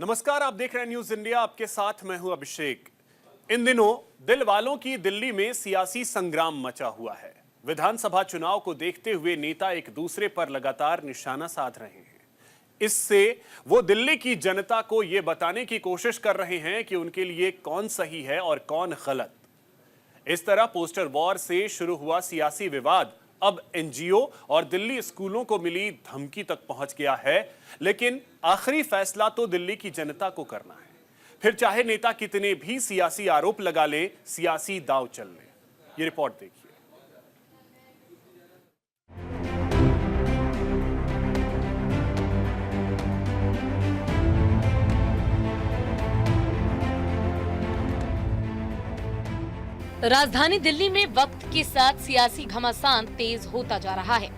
नमस्कार, आप देख रहे हैं न्यूज इंडिया। आपके साथ मैं हूं अभिषेक। इन दिनों दिल वालों की दिल्ली में सियासी संग्राम मचा हुआ है। विधानसभा चुनाव को देखते हुए नेता एक दूसरे पर लगातार निशाना साध रहे हैं। इससे वो दिल्ली की जनता को ये बताने की कोशिश कर रहे हैं कि उनके लिए कौन सही है और कौन गलत। इस तरह पोस्टर वॉर से शुरू हुआ सियासी विवाद अब एनजीओ और दिल्ली स्कूलों को मिली धमकी तक पहुंच गया है। लेकिन आखिरी फैसला तो दिल्ली की जनता को करना है। फिर चाहे नेता कितने भी सियासी आरोप लगा ले, सियासी दांव चल ले। ये रिपोर्ट देखिए। राजधानी दिल्ली में वक्त के साथ सियासी घमासान तेज होता जा रहा है।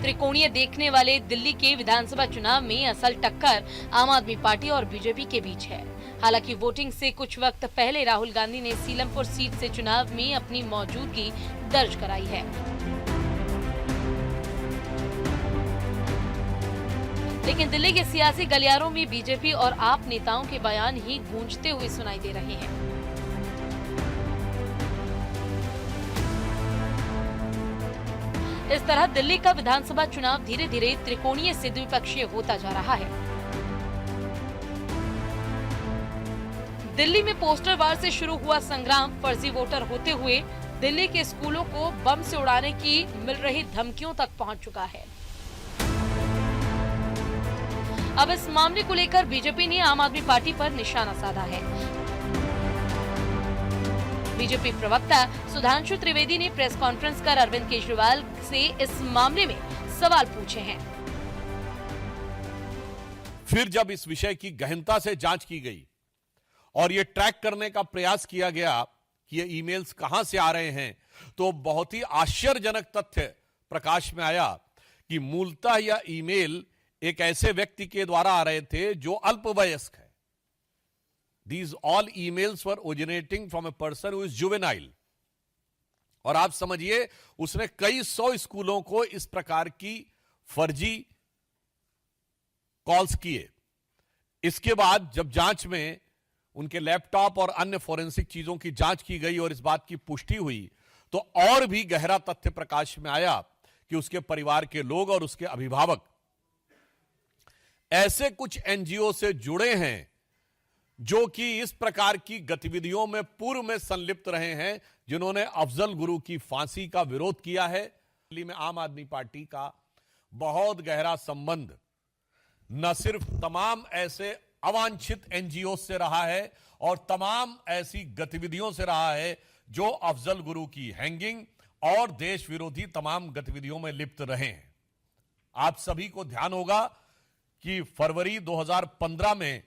त्रिकोणीय देखने वाले दिल्ली के विधानसभा चुनाव में असल टक्कर आम आदमी पार्टी और बीजेपी के बीच है। हालांकि वोटिंग से कुछ वक्त पहले राहुल गांधी ने सीलमपुर सीट से चुनाव में अपनी मौजूदगी दर्ज कराई है, लेकिन दिल्ली के सियासी गलियारों में बीजेपी और आप नेताओं के बयान ही गूंजते हुए सुनाई दे रहे हैं। इस तरह दिल्ली का विधानसभा चुनाव धीरे धीरे त्रिकोणीय से द्विपक्षीय होता जा रहा है। दिल्ली में पोस्टर वार से शुरू हुआ संग्राम फर्जी वोटर होते हुए दिल्ली के स्कूलों को बम से उड़ाने की मिल रही धमकियों तक पहुंच चुका है। अब इस मामले को लेकर बीजेपी ने आम आदमी पार्टी पर निशाना साधा है। बीजेपी प्रवक्ता सुधांशु त्रिवेदी ने प्रेस कॉन्फ्रेंस कर अरविंद केजरीवाल से इस मामले में सवाल पूछे हैं। फिर जब इस विषय की गहनता से जांच की गई और यह ट्रैक करने का प्रयास किया गया कि ये ईमेल्स कहां से आ रहे हैं, तो बहुत ही आश्चर्यजनक तथ्य प्रकाश में आया कि मूलतः यह ईमेल एक ऐसे व्यक्ति के द्वारा आ रहे थे जो अल्पवयस्क है। These all emails were originating from a person who is juvenile. और आप समझिए उसने कई 100 स्कूलों को इस प्रकार की फर्जी कॉल्स किए। इसके बाद जब जांच में उनके लैपटॉप और अन्य फोरेंसिक चीजों की जांच की गई और इस बात की पुष्टि हुई, तो और भी गहरा तथ्य प्रकाश में आया कि उसके परिवार के लोग और उसके अभिभावक ऐसे कुछ एनजीओ से जुड़े हैं जो कि इस प्रकार की गतिविधियों में पूर्व में संलिप्त रहे हैं, जिन्होंने अफजल गुरु की फांसी का विरोध किया है। दिल्ली में आम आदमी पार्टी का बहुत गहरा संबंध न सिर्फ तमाम ऐसे अवांछित एनजीओ से रहा है और तमाम ऐसी गतिविधियों से रहा है जो अफजल गुरु की हैंगिंग और देश विरोधी तमाम गतिविधियों में लिप्त रहे हैं। आप सभी को ध्यान होगा कि फरवरी 2015 में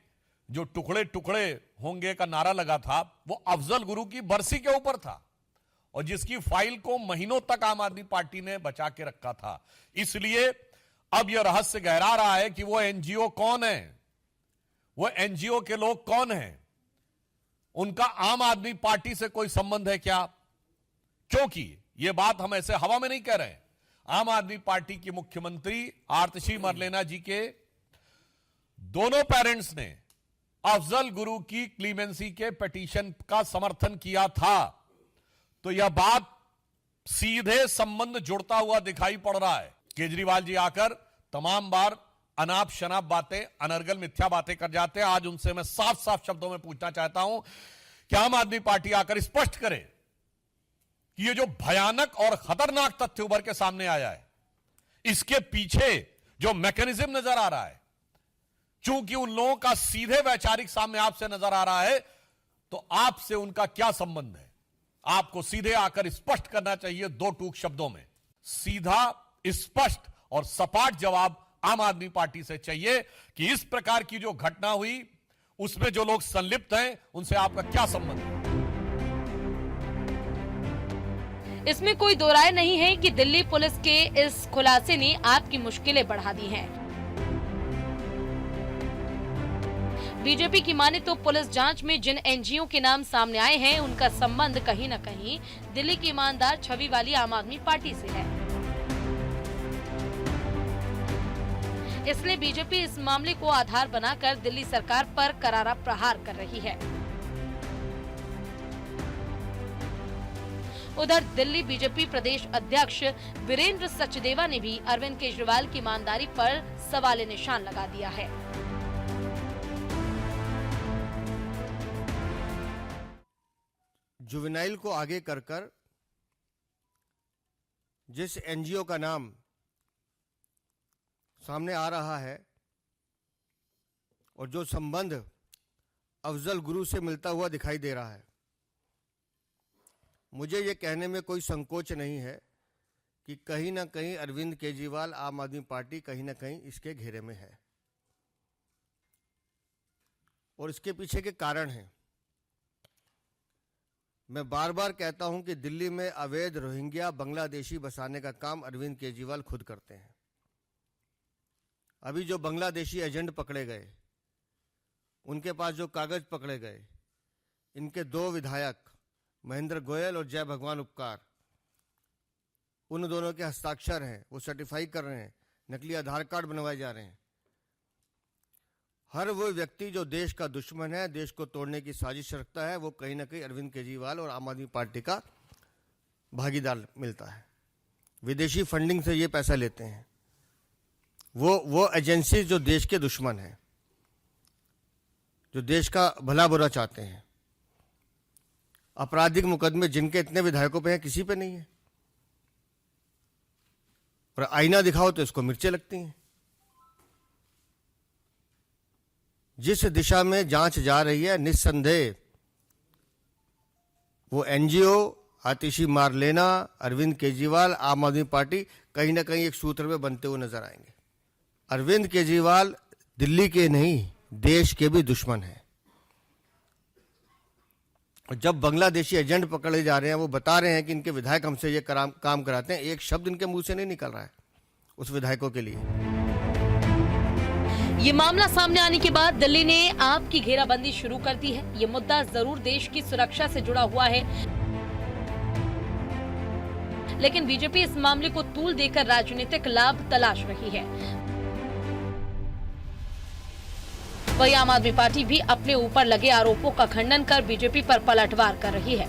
जो टुकड़े टुकड़े होंगे का नारा लगा था, वो अफजल गुरु की बरसी के ऊपर था और जिसकी फाइल को महीनों तक आम आदमी पार्टी ने बचा के रखा था। इसलिए अब यह रहस्य गहरा रहा है कि वो एनजीओ कौन है, वो एनजीओ के लोग कौन हैं, उनका आम आदमी पार्टी से कोई संबंध है क्या? क्योंकि यह बात हम ऐसे हवा में नहीं कह रहे। आम आदमी पार्टी की मुख्यमंत्री आतिशी मरलेना जी के दोनों पेरेंट्स ने अफजल गुरु की क्लीमेंसी के पिटीशन का समर्थन किया था, तो यह बात सीधे संबंध जुड़ता हुआ दिखाई पड़ रहा है। केजरीवाल जी आकर तमाम बार अनाप शनाप बातें, अनर्गल मिथ्या बातें कर जाते हैं। आज उनसे मैं साफ साफ शब्दों में पूछना चाहता हूं कि आम आदमी पार्टी आकर स्पष्ट करे कि यह जो भयानक और खतरनाक तथ्य उभर के सामने आया है, इसके पीछे जो मैकेनिज्म नजर आ रहा है, चूंकि उन लोगों का सीधे वैचारिक सामने आपसे नजर आ रहा है, तो आपसे उनका क्या संबंध है? आपको सीधे आकर स्पष्ट करना चाहिए दो टूक शब्दों में। सीधा, स्पष्ट और सपाट जवाब आम आदमी पार्टी से चाहिए कि इस प्रकार की जो घटना हुई उसमें जो लोग संलिप्त हैं उनसे आपका क्या संबंध है? इसमें कोई दो राय नहीं है कि दिल्ली पुलिस के इस खुलासे ने आपकी मुश्किलें बढ़ा दी हैं। बीजेपी की माने तो पुलिस जांच में जिन एनजीओ के नाम सामने आए हैं उनका संबंध कहीं न कहीं दिल्ली की ईमानदार छवि वाली आम आदमी पार्टी से है। इसलिए बीजेपी इस मामले को आधार बनाकर दिल्ली सरकार पर करारा प्रहार कर रही है। उधर दिल्ली बीजेपी प्रदेश अध्यक्ष वीरेंद्र सचदेवा ने भी अरविंद केजरीवाल की ईमानदारी पर सवाल निशान लगा दिया है। जुवेनाइल को आगे कर जिस एनजीओ का नाम सामने आ रहा है और जो संबंध अफजल गुरु से मिलता हुआ दिखाई दे रहा है, मुझे ये कहने में कोई संकोच नहीं है कि कहीं ना कहीं अरविंद केजरीवाल, आम आदमी पार्टी कहीं ना कहीं इसके घेरे में है और इसके पीछे के कारण हैं। मैं बार बार कहता हूं कि दिल्ली में अवैध रोहिंग्या बांग्लादेशी बसाने का काम अरविंद केजरीवाल खुद करते हैं। अभी जो बांग्लादेशी एजेंट पकड़े गए, उनके पास जो कागज पकड़े गए, इनके 2 विधायक महेंद्र गोयल और जय भगवान उपकार, उन दोनों के हस्ताक्षर हैं, वो सर्टिफाई कर रहे हैं, नकली आधार कार्ड बनवाए जा रहे हैं। हर वो व्यक्ति जो देश का दुश्मन है, देश को तोड़ने की साजिश रखता है, वो कहीं ना कहीं अरविंद केजरीवाल और आम आदमी पार्टी का भागीदार मिलता है। विदेशी फंडिंग से ये पैसा लेते हैं वो एजेंसी जो देश के दुश्मन है, जो देश का भला बुरा चाहते हैं। आपराधिक मुकदमे जिनके इतने विधायकों पे हैं, किसी पे नहीं है। और आईना दिखाओ तो इसको मिर्चें लगती हैं। जिस दिशा में जांच जा रही है, निस्संदेह वो एनजीओ, आतिशी मार लेना, अरविंद केजरीवाल, आम आदमी पार्टी कहीं ना कहीं एक सूत्र में बनते हुए नजर आएंगे। अरविंद केजरीवाल दिल्ली के नहीं, देश के भी दुश्मन हैं। जब बांग्लादेशी एजेंट पकड़े जा रहे हैं, वो बता रहे हैं कि इनके विधायक हमसे ये काम कराते हैं, एक शब्द इनके मुंह से नहीं निकल रहा है उस विधायकों के लिए। ये मामला सामने आने के बाद दिल्ली ने आप की घेराबंदी शुरू कर दी है। ये मुद्दा जरूर देश की सुरक्षा से जुड़ा हुआ है, लेकिन बीजेपी इस मामले को तूल देकर राजनीतिक लाभ तलाश रही है। वहीं आम आदमी पार्टी भी अपने ऊपर लगे आरोपों का खंडन कर बीजेपी पर पलटवार कर रही है।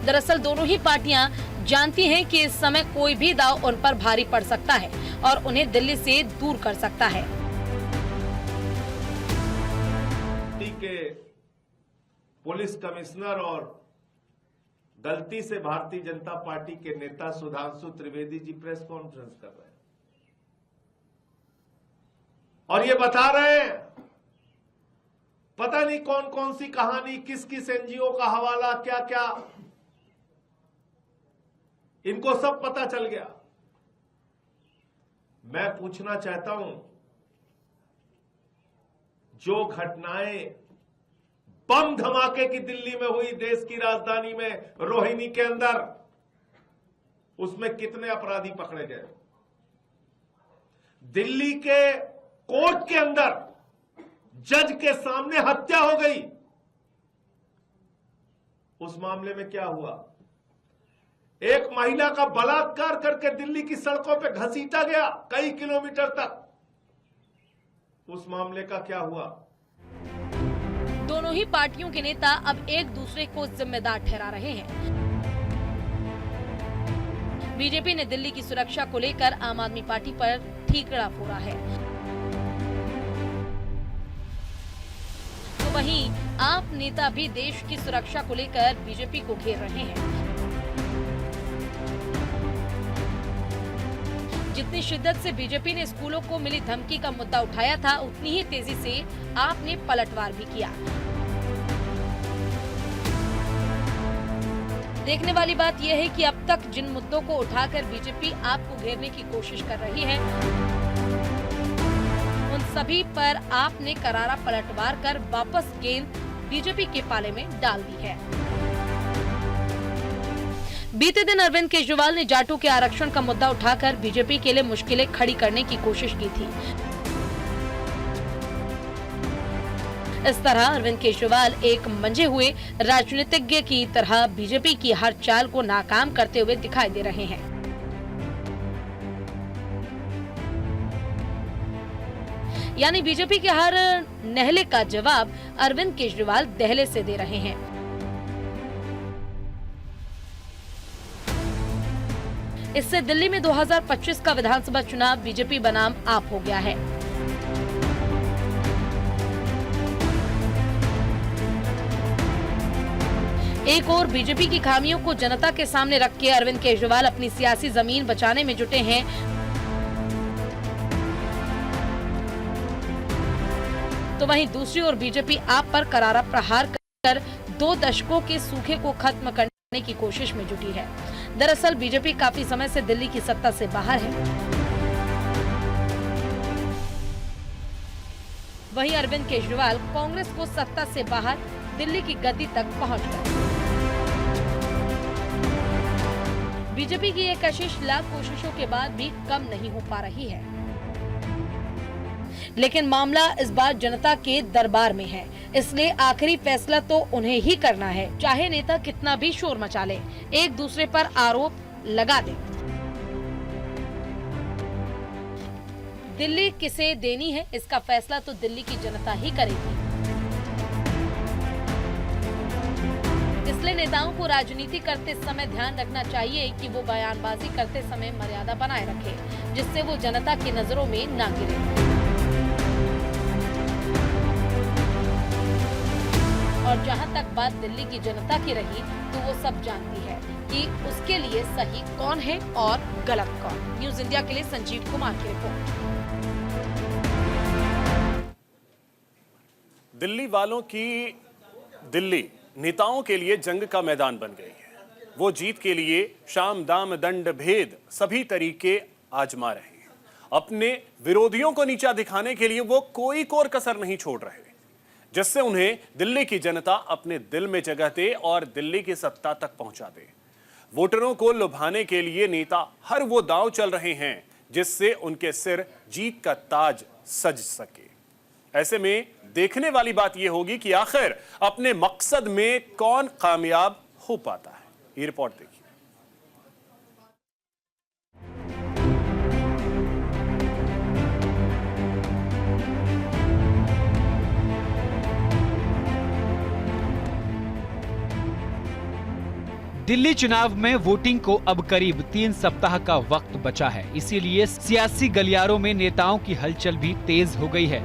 दरअसल दोनों ही पार्टियां जानती हैं कि इस समय कोई भी दांव उन पर भारी पड़ सकता है और उन्हें दिल्ली से दूर कर सकता है। के पुलिस कमिश्नर और गलती से भारतीय जनता पार्टी के नेता सुधांशु त्रिवेदी जी प्रेस कॉन्फ्रेंस कर रहे हैं और ये बता रहे हैं पता नहीं कौन कौन सी कहानी, किस किस एनजीओ का हवाला, क्या क्या, इनको सब पता चल गया। मैं पूछना चाहता हूं, जो घटनाएं बम धमाके की दिल्ली में हुई, देश की राजधानी में रोहिणी के अंदर, उसमें कितने अपराधी पकड़े गए? दिल्ली के कोर्ट के अंदर जज के सामने हत्या हो गई, उस मामले में क्या हुआ? एक महिला का बलात्कार करके दिल्ली की सड़कों पे घसीटा गया कई किलोमीटर तक, उस मामले का क्या हुआ? दोनों ही पार्टियों के नेता अब एक दूसरे को जिम्मेदार ठहरा रहे हैं। बीजेपी ने दिल्ली की सुरक्षा को लेकर आम आदमी पार्टी पर ठीकरा फोड़ा है, तो वहीं आप नेता भी देश की सुरक्षा को लेकर बीजेपी को घेर रहे हैं। जितनी शिद्दत से बीजेपी ने स्कूलों को मिली धमकी का मुद्दा उठाया था, उतनी ही तेजी से आपने पलटवार भी किया। देखने वाली बात यह है कि अब तक जिन मुद्दों को उठाकर बीजेपी आपको घेरने की कोशिश कर रही है, उन सभी पर आपने करारा पलटवार कर वापस गेंद बीजेपी के पाले में डाल दी है। बीते दिन अरविंद केजरीवाल ने जाटों के आरक्षण का मुद्दा उठाकर बीजेपी के लिए मुश्किलें खड़ी करने की कोशिश की थी। इस तरह अरविंद केजरीवाल एक मंझे हुए राजनीतिज्ञ की तरह बीजेपी की हर चाल को नाकाम करते हुए दिखाई दे रहे हैं। यानी बीजेपी के हर नहले का जवाब अरविंद केजरीवाल दहले से दे रहे हैं। इससे दिल्ली में 2025 का विधानसभा चुनाव बीजेपी बनाम आप हो गया है। एक और बीजेपी की खामियों को जनता के सामने रख के अरविंद केजरीवाल अपनी सियासी जमीन बचाने में जुटे हैं। तो वहीं दूसरी ओर बीजेपी आप पर करारा प्रहार कर 2 दशकों के सूखे को खत्म करने की कोशिश में जुटी है। दरअसल बीजेपी काफी समय से दिल्ली की सत्ता से बाहर है। वहीं अरविंद केजरीवाल कांग्रेस को सत्ता से बाहर दिल्ली की गद्दी तक पहुंच गए। बीजेपी की ये कशिश लाख कोशिशों के बाद भी कम नहीं हो पा रही है। लेकिन मामला इस बार जनता के दरबार में है, इसलिए आखिरी फैसला तो उन्हें ही करना है, चाहे नेता कितना भी शोर मचा ले, एक दूसरे पर आरोप लगा दे। दिल्ली किसे देनी है, इसका फैसला तो दिल्ली की जनता ही करेगी। इसलिए नेताओं को राजनीति करते समय ध्यान रखना चाहिए कि वो बयानबाजी करते समय मर्यादा बनाए रखे, जिससे वो जनता की नजरों में ना गिरे। और जहां तक बात दिल्ली की जनता की रही, तो वो सब जानती है कि उसके लिए सही कौन है और गलत कौन। न्यूज़ इंडिया के लिए संजीव कुमार की रिपोर्ट। दिल्ली वालों की दिल्ली नेताओं के लिए जंग का मैदान बन गई है। वो जीत के लिए शाम दाम दंड भेद सभी तरीके आजमा रहे हैं। अपने विरोधियों को नीचा दिखाने के लिए वो कोई कोर कसर नहीं छोड़ रहे, जिससे उन्हें दिल्ली की जनता अपने दिल में जगह दे और दिल्ली की सत्ता तक पहुंचा दे। वोटरों को लुभाने के लिए नेता हर वो दांव चल रहे हैं जिससे उनके सिर जीत का ताज सज सके। ऐसे में देखने वाली बात यह होगी कि आखिर अपने मकसद में कौन कामयाब हो पाता है। ये रिपोर्ट देखिए। दिल्ली चुनाव में वोटिंग को अब करीब 3 सप्ताह का वक्त बचा है, इसीलिए सियासी गलियारों में नेताओं की हलचल भी तेज हो गई है।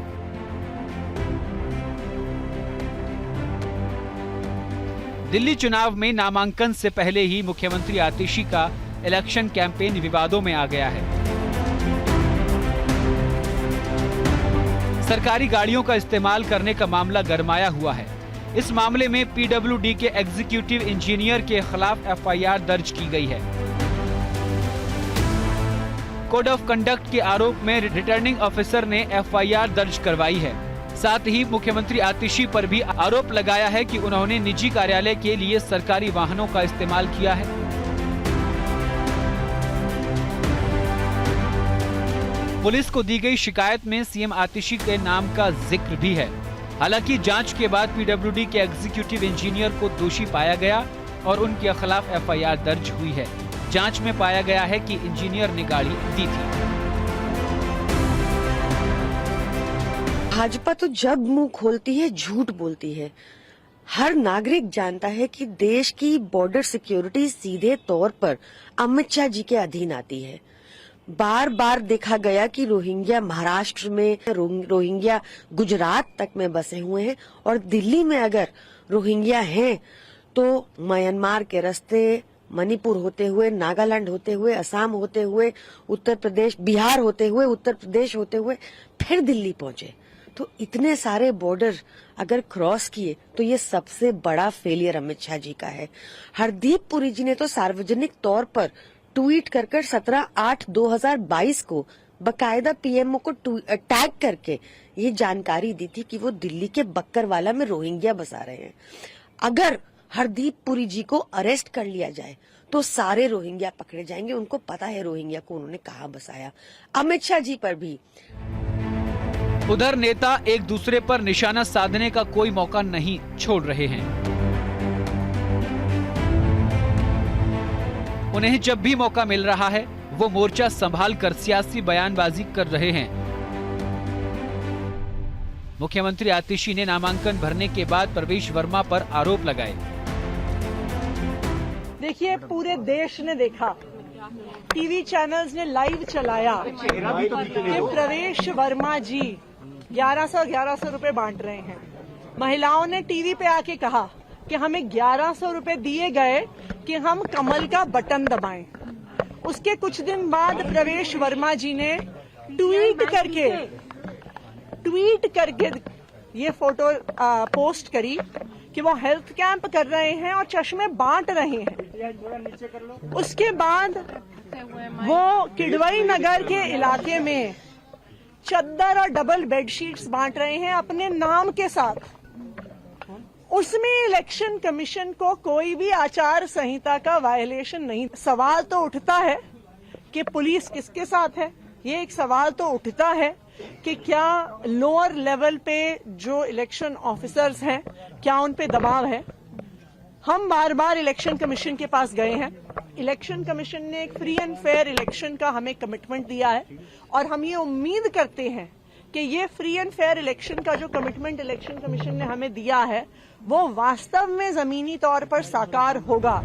दिल्ली चुनाव में नामांकन से पहले ही मुख्यमंत्री आतिशी का इलेक्शन कैंपेन विवादों में आ गया है। सरकारी गाड़ियों का इस्तेमाल करने का मामला गरमाया हुआ है। इस मामले में पीडब्ल्यूडी के एग्जीक्यूटिव इंजीनियर के खिलाफ एफआईआर दर्ज की गई है। कोड ऑफ कंडक्ट के आरोप में रिटर्निंग ऑफिसर ने एफआईआर दर्ज करवाई है। साथ ही मुख्यमंत्री आतिशी पर भी आरोप लगाया है कि उन्होंने निजी कार्यालय के लिए सरकारी वाहनों का इस्तेमाल किया है। पुलिस को दी गई शिकायत में सीएम आतिशी के नाम का जिक्र भी है। हालांकि जांच के बाद पीडब्ल्यूडी के एग्जीक्यूटिव इंजीनियर को दोषी पाया गया और उनके खिलाफ एफआईआर दर्ज हुई है। जांच में पाया गया है कि इंजीनियर ने गाड़ी दी थी। भाजपा तो जब मुंह खोलती है झूठ बोलती है। हर नागरिक जानता है कि देश की बॉर्डर सिक्योरिटी सीधे तौर पर अमित शाह जी के अधीन आती है। बार बार देखा गया कि रोहिंग्या महाराष्ट्र में, रोहिंग्या गुजरात तक में बसे हुए हैं और दिल्ली में अगर रोहिंग्या हैं तो म्यांमार के रास्ते मणिपुर होते हुए, नागालैंड होते हुए, असम होते हुए, उत्तर प्रदेश, बिहार होते हुए, उत्तर प्रदेश होते हुए फिर दिल्ली पहुंचे। तो इतने सारे बॉर्डर अगर क्रॉस किए तो ये सबसे बड़ा फेलियर अमित शाह जी का है। हरदीप पुरी जी ने तो सार्वजनिक तौर पर ट्वीट कर 17/8/2022 को बकायदा पीएमओ को टैग करके ये जानकारी दी थी कि वो दिल्ली के बक्करवाला में रोहिंग्या बसा रहे हैं। अगर हरदीप पुरी जी को अरेस्ट कर लिया जाए तो सारे रोहिंग्या पकड़े जाएंगे। उनको पता है रोहिंग्या को उन्होंने कहाँ बसाया। अमित शाह जी पर भी। उधर नेता एक दूसरे पर निशाना साधने का कोई मौका नहीं छोड़ रहे हैं। उन्हें जब भी मौका मिल रहा है वो मोर्चा संभाल कर सियासी बयानबाजी कर रहे हैं। मुख्यमंत्री आतिशी ने नामांकन भरने के बाद प्रवेश वर्मा पर आरोप लगाए। देखिए, पूरे देश ने देखा, टीवी चैनल्स ने लाइव चलाया कि प्रवेश वर्मा जी 1100 रुपए बांट रहे हैं। महिलाओं ने टीवी पे आके कहा कि हमें 1100 रुपए दिए गए कि हम कमल का बटन दबाएं। उसके कुछ दिन बाद प्रवेश वर्मा जी ने ट्वीट करके ये फोटो पोस्ट करी कि वो हेल्थ कैंप कर रहे हैं और चश्मे बांट रहे हैं। उसके बाद वो किडवई नगर के इलाके में चद्दर और डबल बेडशीट्स बांट रहे हैं अपने नाम के साथ। उसमें इलेक्शन कमीशन को कोई भी आचार संहिता का वायलेशन नहीं। सवाल तो उठता है कि पुलिस किसके साथ है। ये एक सवाल तो उठता है कि क्या लोअर लेवल पे जो इलेक्शन ऑफिसर्स हैं, क्या उन पे दबाव है। हम बार बार इलेक्शन कमीशन के पास गए हैं। इलेक्शन कमीशन ने एक फ्री एंड फेयर इलेक्शन का हमें कमिटमेंट दिया है और हम ये उम्मीद करते हैं कि ये फ्री एंड फेयर इलेक्शन का जो कमिटमेंट इलेक्शन कमीशन ने हमें दिया है वो वास्तव में जमीनी तौर पर साकार होगा।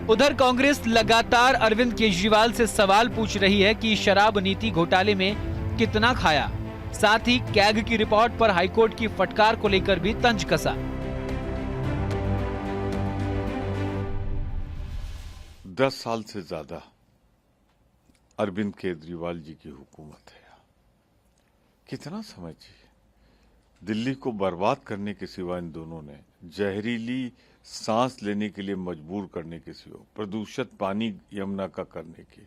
उधर कांग्रेस लगातार अरविंद केजरीवाल से सवाल पूछ रही है कि शराब नीति घोटाले में कितना खाया। साथ ही कैग की रिपोर्ट पर हाईकोर्ट की फटकार को लेकर भी तंज कसा। 10 साल से ज्यादा अरविंद केजरीवाल जी की हुकूमत है। कितना समय चाहिए? दिल्ली को बर्बाद करने के सिवा इन दोनों ने जहरीली सांस लेने के लिए मजबूर करने के सिवा, प्रदूषित पानी यमुना का करने के,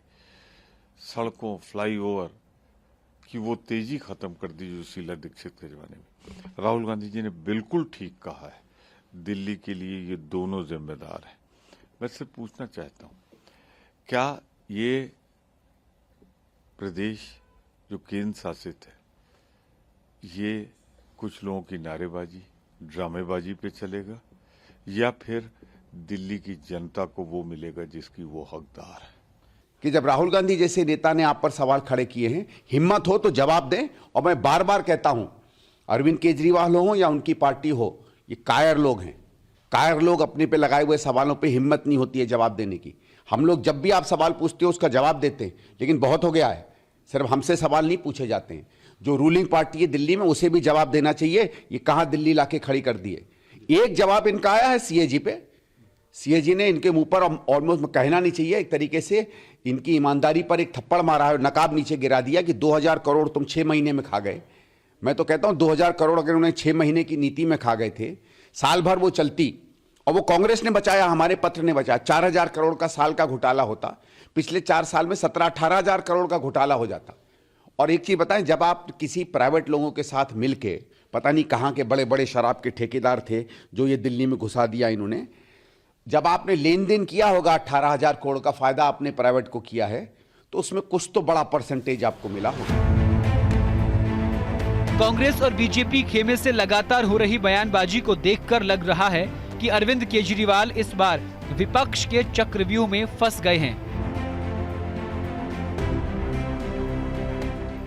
सड़कों फ्लाईओवर की वो तेजी खत्म कर दी जो शीला दीक्षित के जमाने में। राहुल गांधी जी ने बिल्कुल ठीक कहा है, दिल्ली के लिए ये दोनों जिम्मेदार हैं। मैं सिर्फ पूछना चाहता हूँ, क्या ये प्रदेश जो केंद्र शासित है, ये कुछ लोगों की नारेबाजी ड्रामेबाजी पे चलेगा या फिर दिल्ली की जनता को वो मिलेगा जिसकी वो हकदार है? कि जब राहुल गांधी जैसे नेता ने आप पर सवाल खड़े किए हैं, हिम्मत हो तो जवाब दें। और मैं बार बार कहता हूं, अरविंद केजरीवाल हो या उनकी पार्टी हो, ये कायर लोग हैं। कायर लोग अपने पे लगाए हुए सवालों पे हिम्मत नहीं होती है जवाब देने की। हम लोग जब भी आप सवाल पूछते हो उसका जवाब देते हैं, लेकिन बहुत हो गया है, सिर्फ हमसे सवाल नहीं पूछे जाते हैं। जो रूलिंग पार्टी है दिल्ली में, उसे भी जवाब देना चाहिए। ये कहां दिल्ली लाके खड़ी कर दिए। एक जवाब इनका आया है सीएजी पे। सीएजी ने इनके मुंह पर ऑलमोस्ट कहना नहीं चाहिए, एक तरीके से इनकी ईमानदारी पर एक थप्पड़ मारा है, नकाब नीचे गिरा दिया कि 2000 करोड़ तुम 6 महीने में खा गए। मैं तो कहता हूं 2000 करोड़ अगर उन्हें 6 महीने की नीति में खा गए थे, साल भर वो चलती और वो कांग्रेस ने बचाया, हमारे पत्र ने बचाया। 4000 करोड़ का साल का घोटाला होता, पिछले 4 साल में 17-18 हजार करोड़ का घोटाला हो जाता। और एक चीज बताएं, जब आप किसी प्राइवेट लोगों के साथ मिलके, पता नहीं कहां के बड़े बड़े शराब के ठेकेदार थे जो ये दिल्ली में घुसा दिया इन्होंने, जब आपने लेन देन किया होगा 18,000 करोड़ का फायदा आपने प्राइवेट को किया है, तो उसमें कुछ तो बड़ा परसेंटेज आपको मिला होगा। कांग्रेस और बीजेपी खेमे से लगातार हो रही बयानबाजी को देखकर लग रहा है कि अरविंद केजरीवाल इस बार विपक्ष के चक्रव्यूह में फंस गए हैं।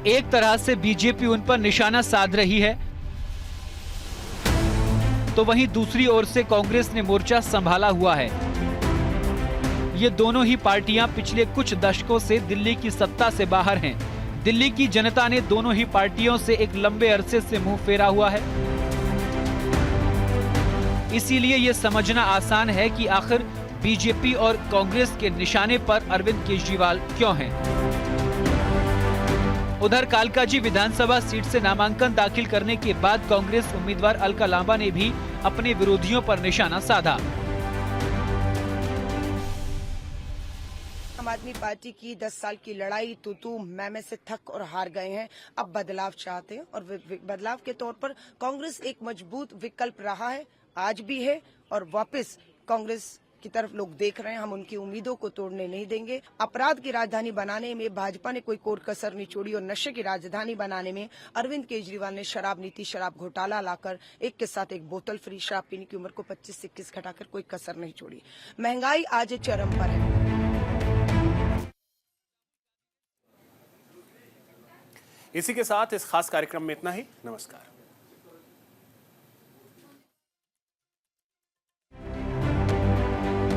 एक तरह से बीजेपी उन पर निशाना साध रही है, तो वहीं दूसरी ओर से कांग्रेस ने मोर्चा संभाला हुआ है। ये दोनों ही पार्टियां पिछले कुछ दशकों से दिल्ली की सत्ता से बाहर हैं। दिल्ली की जनता ने दोनों ही पार्टियों से एक लंबे अरसे से मुंह फेरा हुआ है। इसीलिए ये समझना आसान है कि आखिर बीजेपी और कांग्रेस के निशाने पर अरविंद केजरीवाल क्यों हैं। उधर कालकाजी विधानसभा सीट से नामांकन दाखिल करने के बाद कांग्रेस उम्मीदवार अलका लांबा ने भी अपने विरोधियों पर निशाना साधा। आम आदमी पार्टी की 10 साल की लड़ाई तू मैं से थक और हार गए हैं। अब बदलाव चाहते हैं और बदलाव के तौर पर कांग्रेस एक मजबूत विकल्प रहा है, आज भी है और वापस कांग्रेस की तरफ लोग देख रहे हैं। हम उनकी उम्मीदों को तोड़ने नहीं देंगे। अपराध की राजधानी बनाने में भाजपा ने कोई कोर कसर नहीं छोड़ी और नशे की राजधानी बनाने में अरविंद केजरीवाल ने शराब नीति, शराब घोटाला लाकर एक के साथ एक बोतल फ्री, शराब पीने की उम्र को 25 से 21 घटाकर कोई कसर नहीं छोड़ी। महंगाई आज चरम पर है। इसी के साथ इस खास कार्यक्रम में इतना ही। नमस्कार।